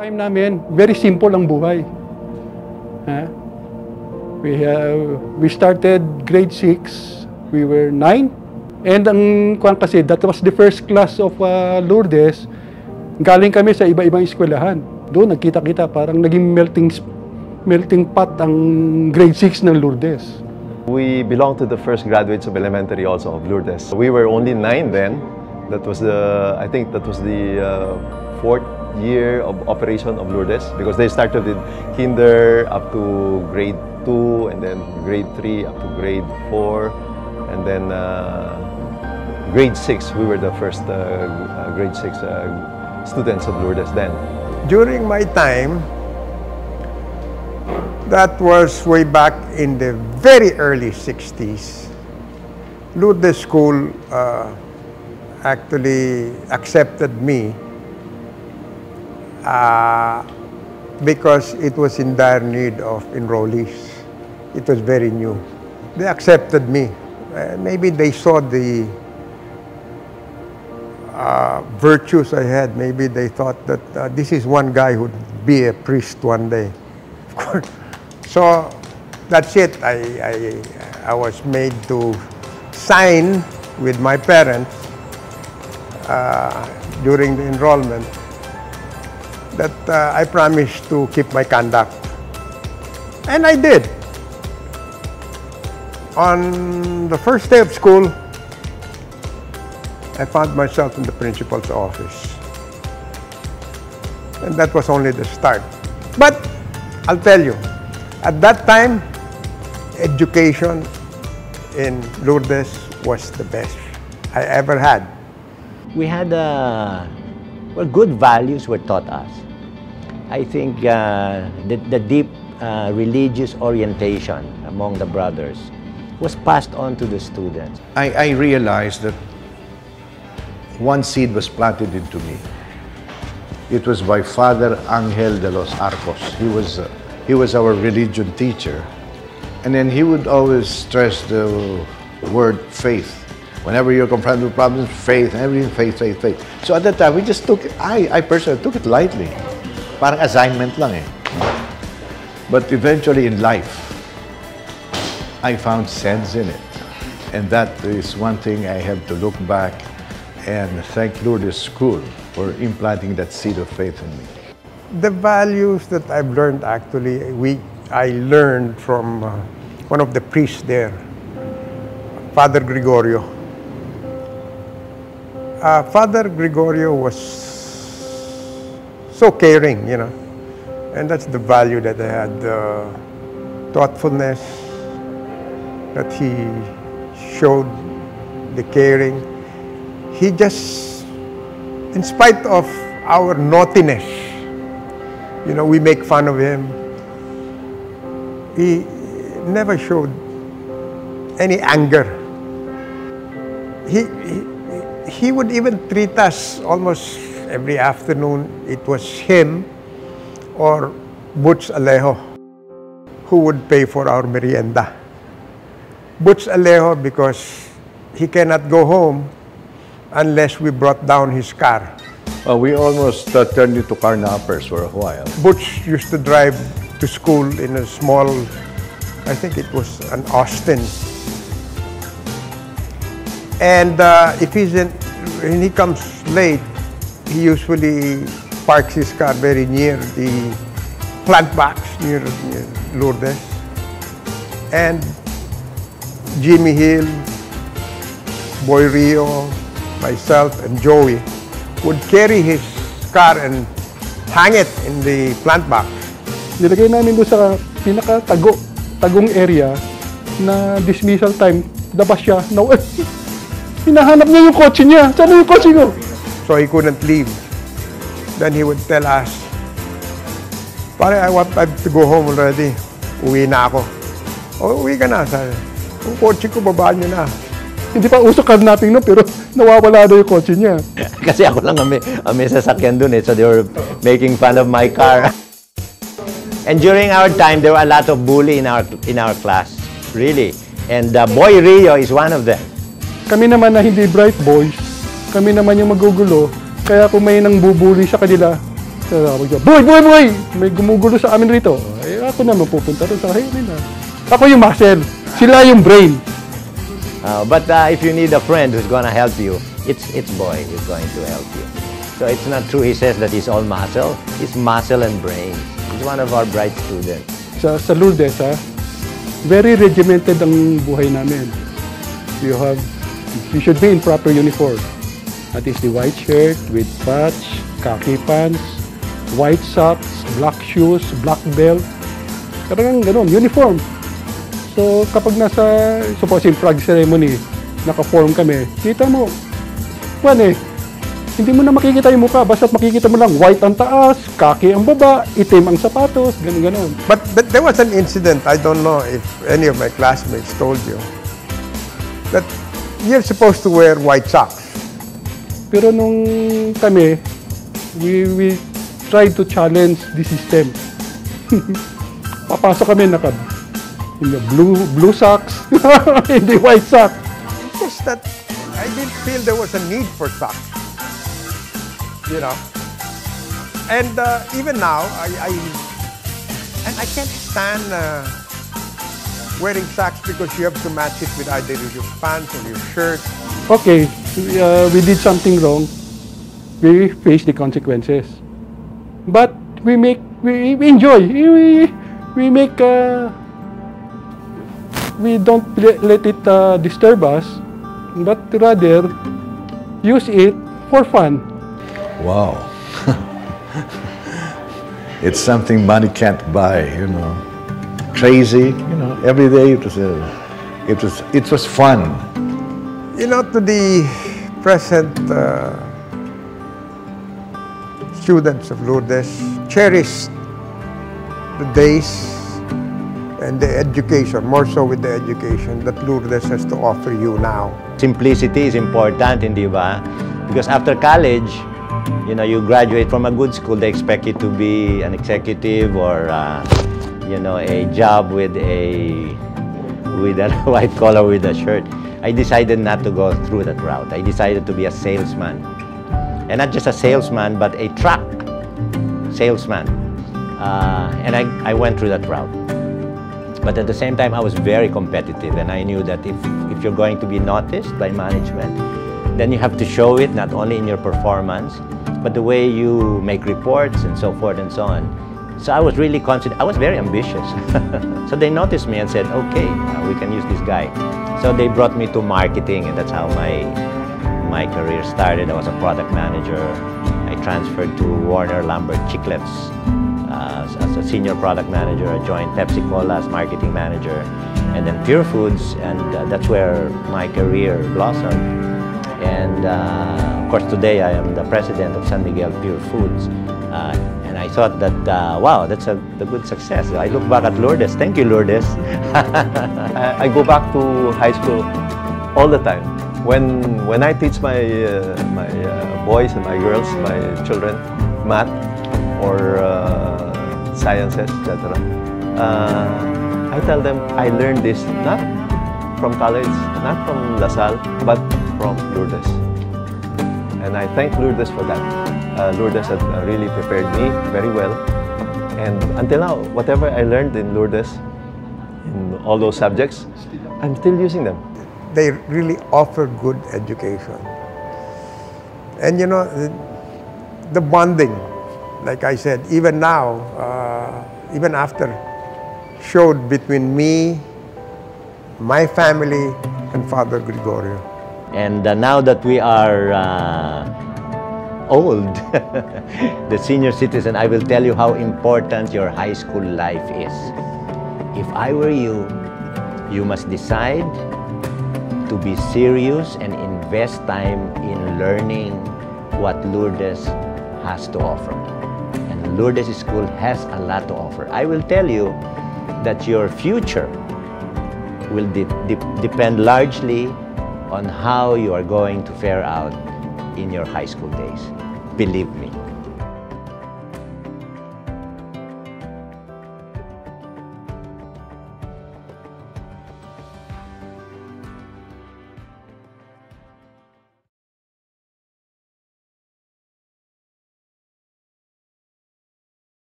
Time namin, very simple ang buhay. We started grade 6, we were 9. And ang kasi, that was the first class of Lourdes. Galing kami sa iba-ibang eskwelahan. Doon nagkita-kita, parang naging melting pot ang grade 6 ng Lourdes. We belong to the first graduates of elementary also of Lourdes. We were only 9 then. That was I think that was the 4th year of operation of Lourdes, because they started with kinder up to grade 2, and then grade 3 up to grade 4, and then grade 6. We were the first grade 6 students of Lourdes then. During my time, that was way back in the very early 60s, Lourdes School actually accepted me because it was in dire need of enrollees. It was very new. They accepted me. Maybe they saw the virtues I had. Maybe they thought that this is one guy who would be a priest one day. Of course. So that's it. I was made to sign with my parents during the enrollment that I promised to keep my conduct. And I did. On the first day of school, I found myself in the principal's office. And that was only the start. But I'll tell you, at that time, education in Lourdes was the best I ever had. We had, well, good values were taught us. I think the deep religious orientation among the brothers was passed on to the students. I realized that one seed was planted into me. It was by Father Angel de los Arcos. He was our religion teacher. And then he would always stress the word faith. Whenever you're confronted with problems, faith, everything, faith, faith, faith. So at that time, we just took it, I personally took it lightly. Parang assignment lang eh. But eventually in life, I found sense in it. And that is one thing I have to look back and thank Lourdes School for implanting that seed of faith in me. The values that I've learned actually, I learned from one of the priests there, Father Gregorio. Father Gregorio was so caring, you know, and that's the value that I had, thoughtfulness, that he showed, the caring. He just, in spite of our naughtiness, you know, we make fun of him, he never showed any anger. He would even treat us almost every afternoon. It was him or Butch Alejo who would pay for our merienda. Butch Alejo because he cannot go home unless we brought down his car. We almost turned into carnappers for a while. Butch used to drive to school in a small, I think it was an Austin. And when he comes late, he usually parks his car very near the plant box, near Lourdes. And Jimmy Hill, Boy Rio, myself, and Joey would carry his car and hang it in the plant box. Nilagay namin doon sa pinaka-tagong area na dismissal time, labas siya. Hinahanap niya yung kotse niya. Saan yung kotse ko? So he couldn't leave. Then he would tell us, "Pare, I want to go home already. Uwi na ako." "O, uwi ka na." Sabi, "Yung kotse ko, babaan niyo na." Hindi pa uso kidnapping no, pero nawawala na yung kotse niya. Kasi ako lang ang may sasakyan dun eh, so they were making fun of my car. And during our time, there were a lot of bully in our class, really. And Boy Rio is one of them. Kami naman na hindi bright boys, kami naman yung magugulo, kaya kung may nang bubuli sa kanila, Sabi ko, boy! May gumugulo sa amin rito. Eh, ako na mapupunta rin sa kayo nila. Ako yung muscle. Sila yung brain. But if you need a friend who's gonna help you, it's boy who's going to help you. So it's not true he says that he's all muscle. He's muscle and brain. He's one of our bright students. Sa Lourdes, very regimented ang buhay namin. You should be in proper uniform. That is the white shirt with patch, khaki pants, white socks, black shoes, black belt. Parang ganun, uniform. So kapag supposing flag ceremony, naka-form kami, kita mo, hindi mo na makikita yung mukha, basta makikita mo lang white ang taas, khaki ang baba, itim ang sapatos, ganun. But there was an incident, I don't know if any of my classmates told you, that you're supposed to wear white socks. Pero nung kami, we tried to challenge the system. Papasok kami blue socks, hindi white socks. Just that I didn't feel there was a need for socks. You know, and even now, I can't stand wearing socks because you have to match it with either your pants or your shirt. Okay, we did something wrong. We face the consequences, but we enjoy. We don't let it disturb us, but rather use it for fun. Wow. It's something money can't buy, you know. Crazy, you know. Every day it was fun. You know, to the present students of Lourdes, cherish the days and the education, more so with the education that Lourdes has to offer you now. Simplicity is important, hindi ba? Because after college, you know, you graduate from a good school, they expect you to be an executive or, you know, a job with a white collar with a shirt. I decided not to go through that route. I decided to be a salesman. And not just a salesman, but a truck salesman. And I went through that route. But at the same time, I was very competitive, and I knew that if you're going to be noticed by management, then you have to show it not only in your performance, but the way you make reports and so forth and so on. So I was really confident. I was very ambitious. So they noticed me and said, okay, we can use this guy. So they brought me to marketing, and that's how my career started. I was a product manager. I transferred to Warner Lambert Chiclets as a senior product manager. I joined Pepsi Cola as marketing manager, and then Pure Foods, and that's where my career blossomed. And of course, today I am the president of San Miguel Pure Foods. And I thought that, wow, that's a good success. I look back at Lourdes. Thank you, Lourdes. I go back to high school all the time. When I teach my boys and my girls, my children, math or sciences, etc., I tell them I learned this not from college, not from LaSalle, but from Lourdes. And I thank Lourdes for that. Lourdes had really prepared me very well. And until now, whatever I learned in Lourdes, in all those subjects, I'm still using them. They really offer good education. And you know, the bonding, like I said, even now, even after, showed between me, my family, and Father Gregorio. And now that we are old, the senior citizen, I will tell you how important your high school life is. If I were you, you must decide to be serious and invest time in learning what Lourdes has to offer. And Lourdes School has a lot to offer. I will tell you that your future will depend largely on how you are going to fare out in your high school days. Believe me.